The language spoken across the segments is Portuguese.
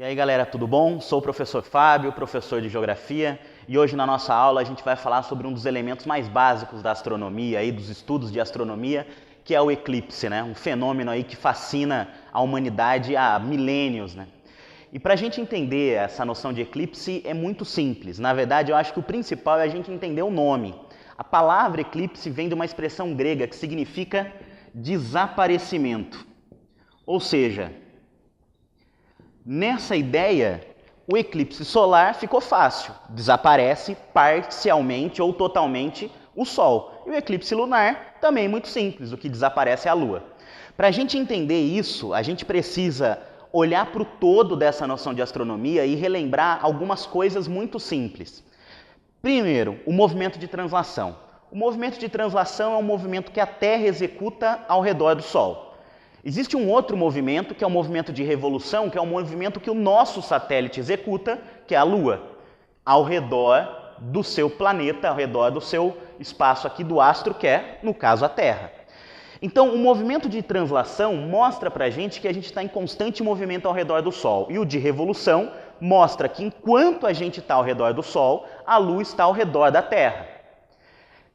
aí galera, tudo bom? Sou o professor Fábio, professor de Geografia, e hoje na nossa aula a gente vai falar sobre um dos elementos mais básicos da astronomia, aí, dos estudos de astronomia, que é o eclipse, né? Um fenômeno aí que fascina a humanidade há milênios, né? E para a gente entender essa noção de eclipse é muito simples. Na verdade, eu acho que o principal é a gente entender o nome. A palavra eclipse vem de uma expressão grega que significa desaparecimento. Ou seja, nessa ideia, o eclipse solar ficou fácil. Desaparece parcialmente ou totalmente o Sol. E o eclipse lunar também é muito simples, o que desaparece é a Lua. Para a gente entender isso, a gente precisa olhar para o todo dessa noção de astronomia e relembrar algumas coisas muito simples. Primeiro, o movimento de translação. O movimento de translação é um movimento que a Terra executa ao redor do Sol. Existe um outro movimento, que é o movimento de revolução, que é um movimento que o nosso satélite executa, que é a Lua, ao redor do seu planeta, ao redor do seu espaço aqui do astro, que é, no caso, a Terra. Então, o movimento de translação mostra para a gente que a gente está em constante movimento ao redor do Sol. E o de revolução mostra que enquanto a gente está ao redor do Sol, a Lua está ao redor da Terra.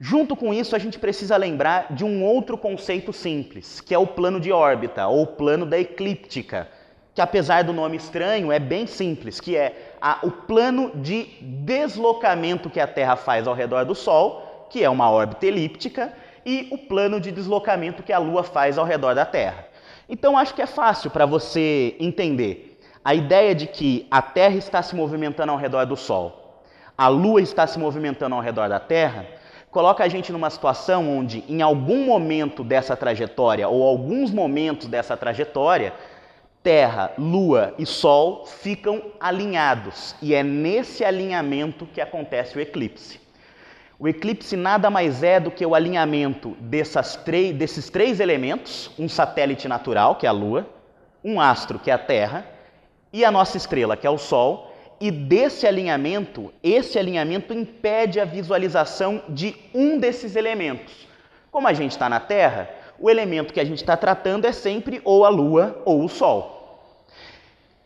Junto com isso, a gente precisa lembrar de um outro conceito simples, que é o plano de órbita, ou plano da eclíptica, que apesar do nome estranho, é bem simples, que é o plano de deslocamento que a Terra faz ao redor do Sol, que é uma órbita elíptica, e o plano de deslocamento que a Lua faz ao redor da Terra. Então, acho que é fácil para você entender. A ideia de que a Terra está se movimentando ao redor do Sol, a Lua está se movimentando ao redor da Terra, coloca a gente numa situação onde, em algum momento dessa trajetória, ou alguns momentos dessa trajetória, Terra, Lua e Sol ficam alinhados. E é nesse alinhamento que acontece o eclipse. O eclipse nada mais é do que o alinhamento desses três elementos, um satélite natural, que é a Lua, um astro, que é a Terra, e a nossa estrela, que é o Sol, e esse alinhamento impede a visualização de um desses elementos. Como a gente está na Terra, o elemento que a gente está tratando é sempre ou a Lua ou o Sol.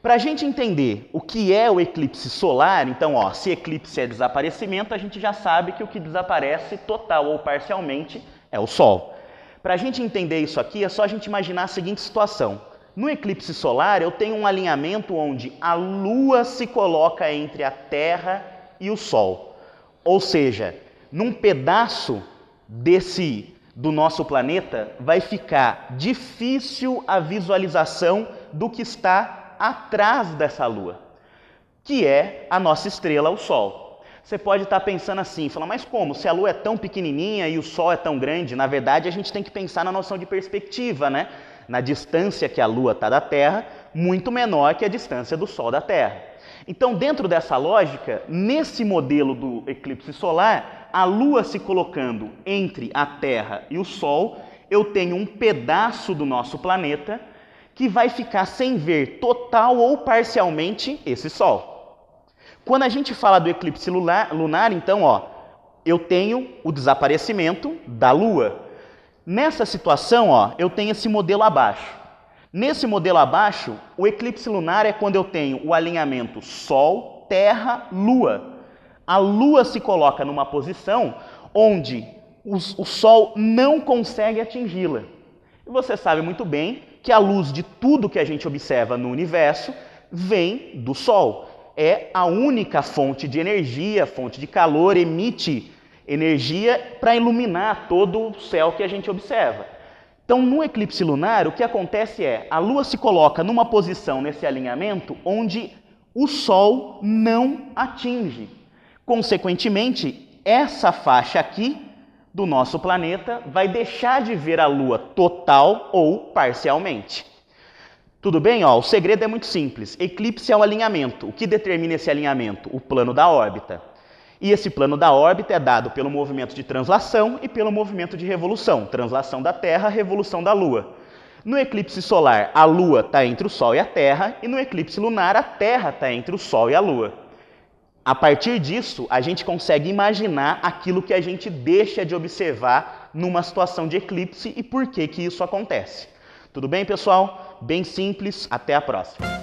Para a gente entender o que é o eclipse solar, então, se eclipse é desaparecimento, a gente já sabe que o que desaparece total ou parcialmente é o Sol. Para a gente entender isso aqui, é só a gente imaginar a seguinte situação. No eclipse solar, eu tenho um alinhamento onde a Lua se coloca entre a Terra e o Sol. Ou seja, num pedaço do nosso planeta, vai ficar difícil a visualização do que está atrás dessa Lua, que é a nossa estrela, o Sol. Você pode estar pensando assim, falar, mas como? Se a Lua é tão pequenininha e o Sol é tão grande, na verdade a gente tem que pensar na noção de perspectiva, né? Na distância que a Lua está da Terra, muito menor que a distância do Sol da Terra. Então, dentro dessa lógica, nesse modelo do eclipse solar, a Lua se colocando entre a Terra e o Sol, eu tenho um pedaço do nosso planeta que vai ficar sem ver total ou parcialmente esse Sol. Quando a gente fala do eclipse lunar, então, eu tenho o desaparecimento da Lua. Nessa situação, eu tenho esse modelo abaixo. Nesse modelo abaixo, o eclipse lunar é quando eu tenho o alinhamento Sol, Terra, Lua. A Lua se coloca numa posição onde o Sol não consegue atingi-la. E você sabe muito bem que a luz de tudo que a gente observa no universo vem do Sol. É a única fonte de energia, fonte de calor, emite energia para iluminar todo o céu que a gente observa. Então, no eclipse lunar, o que acontece é a Lua se coloca numa posição nesse alinhamento onde o Sol não atinge. Consequentemente, essa faixa aqui do nosso planeta vai deixar de ver a Lua total ou parcialmente. Tudo bem? O segredo é muito simples. Eclipse é o alinhamento. O que determina esse alinhamento? O plano da órbita. E esse plano da órbita é dado pelo movimento de translação e pelo movimento de revolução. Translação da Terra, revolução da Lua. No eclipse solar, a Lua está entre o Sol e a Terra, e no eclipse lunar, a Terra está entre o Sol e a Lua. A partir disso, a gente consegue imaginar aquilo que a gente deixa de observar numa situação de eclipse e por que isso acontece. Tudo bem, pessoal? Bem simples. Até a próxima.